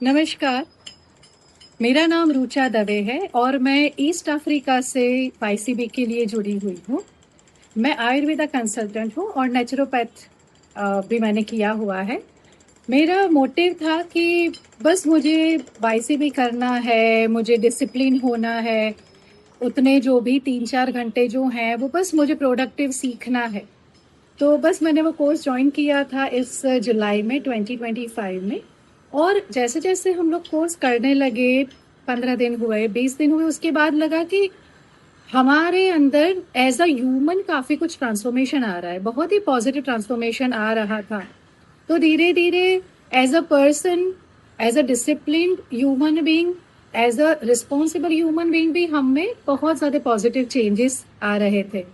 नमस्कार। मेरा नाम रुचा दवे है और मैं ईस्ट अफ्रीका से वाईसीबी के लिए जुड़ी हुई हूँ। मैं आयुर्वेदा कंसल्टेंट हूँ और नेचुरोपैथ भी मैंने किया हुआ है। मेरा मोटिव था कि बस मुझे वाईसीबी करना है, मुझे डिसिप्लिन होना है, उतने जो भी 3-4 घंटे जो हैं वो बस मुझे प्रोडक्टिव सीखना है। तो बस मैंने वो कोर्स जॉइन किया था इस जुलाई में 2025 में। और जैसे-जैसे हम लोग कोर्स करने लगे, 15 दिन हुए, 20 दिन हुए, उसके बाद लगा कि हमारे अंदर एज़ अ ह्यूमन काफ़ी कुछ ट्रांसफ़ॉर्मेशन आ रहा है, बहुत ही पॉज़िटिव ट्रांसफ़ॉर्मेशन आ रहा था। तो धीरे-धीरे as a person, as a disciplined human being, as a responsible human being भी हम में बहुत ज़्यादा पॉज़िटिव चेंजेस आ रहे थे।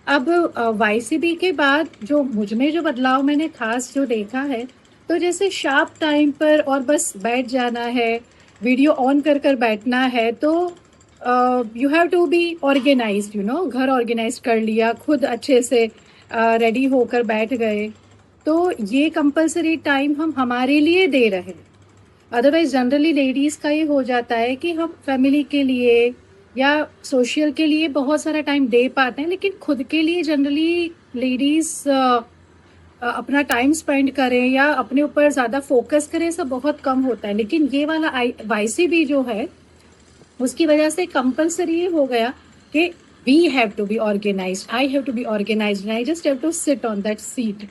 अब वाईसीबी के बाद जो मुझ में जो बदलाव मैंने ख़ास जो देखा है, तो जैसे शार्प टाइम पर और बस बैठ जाना है, वीडियो ऑन कर कर बैठना है, तो you have to be organised, घर ऑर्गेनाइज़ कर लिया, खुद अच्छे से रेडी होकर बैठ गए। तो ये कंपल्सरी टाइम हम हमारे लिए दे रहे हैं। अदरवाइज़ जनरली लेडीज़ का ये हो जाता है कि हम फैमिली के लिए या सोशल के लिए बहुत सारा टाइम दे पाते हैं, लेकिन खुद के लिए जनरली लेडीज़ अपना टाइम स्पेंड करें या अपने ऊपर ज़्यादा फोकस करें, सब बहुत कम होता है। लेकिन ये वाला वाईसीबी जो है, उसकी वजह से कंपल्सरी ये हो गया कि we have to be organised, I have to be organised, I just have to sit on that seat.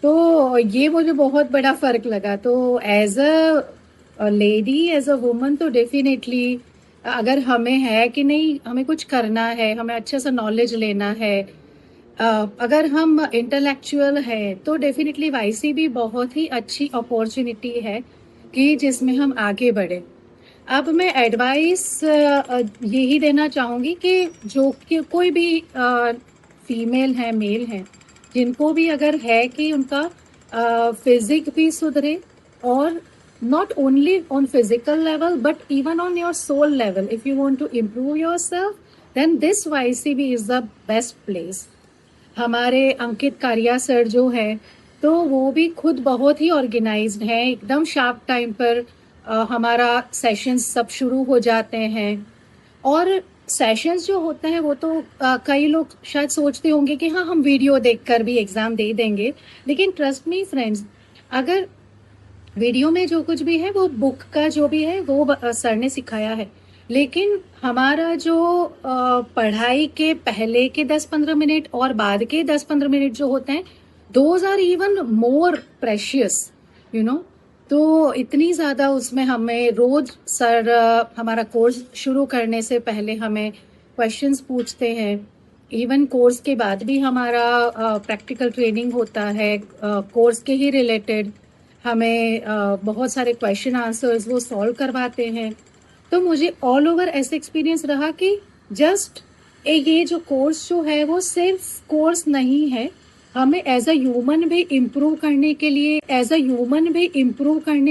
तो ये मुझे बहुत बड़ा फ़र्क लगा। तो as a lady, as a woman, तो डेफ़िनेटली अगर हमें है कि नहीं, हमें कुछ करना है, हमें अच्छे से नॉलेज लेना है, अगर हम इंटेलेक्चुअल हैं, तो डेफ़िनेटली वाईसीबी बहुत ही अच्छी अपॉर्च्युनिटी है कि जिसमें हम आगे बढ़ें। अब मैं एडवाइस यही देना चाहूँगी कि जो कि कोई भी फीमेल है, मेल है, जिनको भी अगर है कि उनका फिजिक भी सुधरे, और not only on physical level but even on your soul level, if you want to improve yourself, then this YCB is the best place. हमारे अंकित कारिया सर जो हैं, तो वो भी खुद बहुत ही ऑर्गेनाइज्ड हैं, एकदम शार्प टाइम पर हमारा सेशंस सब शुरू हो जाते हैं। और सेशंस जो होते हैं वो तो कई लोग शायद सोचते होंगे कि हाँ, हम वीडियो देखकर भी एग्ज़ाम दे देंगे। लेकिन ट्रस्ट मी फ्रेंड्स, अगर वीडियो में जो कुछ भी है वो बुक का जो भी है वो सर ने सिखाया है, लेकिन हमारा जो पढ़ाई के पहले के 10-15 मिनट और बाद के 10-15 मिनट जो होते हैं, those are even more precious, you know. तो इतनी ज़्यादा उसमें हमें रोज सर हमारा कोर्स शुरू करने से पहले हमें क्वेश्चंस पूछते हैं। इवन कोर्स के बाद भी हमारा प्रैक्टिकल ट्रेनिंग होता है, कोर्स के ही रिलेटेड हमें बहुत सारे क्वेश्चन आंसर्स वो सॉल्व करवाते हैं। तो मुझे ऑल ओवर ऐसे एक्सपीरियंस रहा कि जस्ट ये जो कोर्स जो है वो सिर्फ कोर्स नहीं है, हमें एज अ ह्यूमन भी इम्प्रूव करने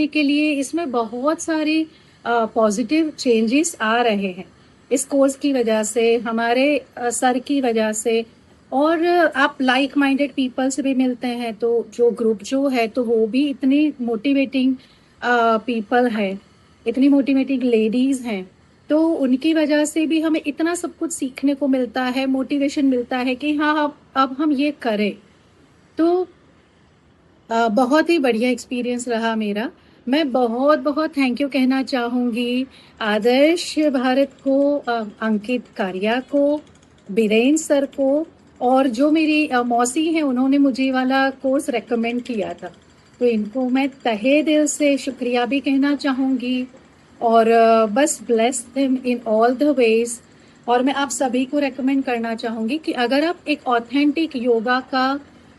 के लिए, इसमें बहुत सारे पॉजिटिव चेंजेस आ रहे हैं इस कोर्स की वजह से, हमारे सर की वजह से। और आप लाइक माइंडेड पीपल से भी मिलते हैं, तो जो ग्रुप जो है तो वो भी इतनी मोटिवेटिंग पीपल है, इतनी मोटिवेटिंग लेडीज हैं। तो उनकी वजह से भी हमें इतना सब कुछ सीखने को मिलता है, मोटिवेशन मिलता है कि हाँ, अब हम ये करें। तो बहुत ही बढ़िया एक्सपीरियंस रहा मेरा। मैं बहुत बहुत थैंक यू कहना चाहूँगी आदर्श भारत को, अंकित कारिया को, बीरेन सर को, और जो मेरी मौसी हैं, उन्होंने मुझे ये वाला कोर्स रेकमेंड किया था। तो इनको मैं तहे दिल से शुक्रिया भी कहना चाहूँगी। और बस bless them in all the ways. और मैं आप सभी को रेकमेंड करना चाहूँगी कि अगर आप एक ऑथेंटिक योगा का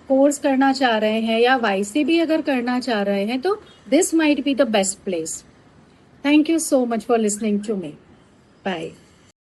कोर्स करना चाह रहे हैं या वाईसीबी अगर करना चाह रहे हैं, तो this might be the best place. Thank you so much for listening to me. Bye.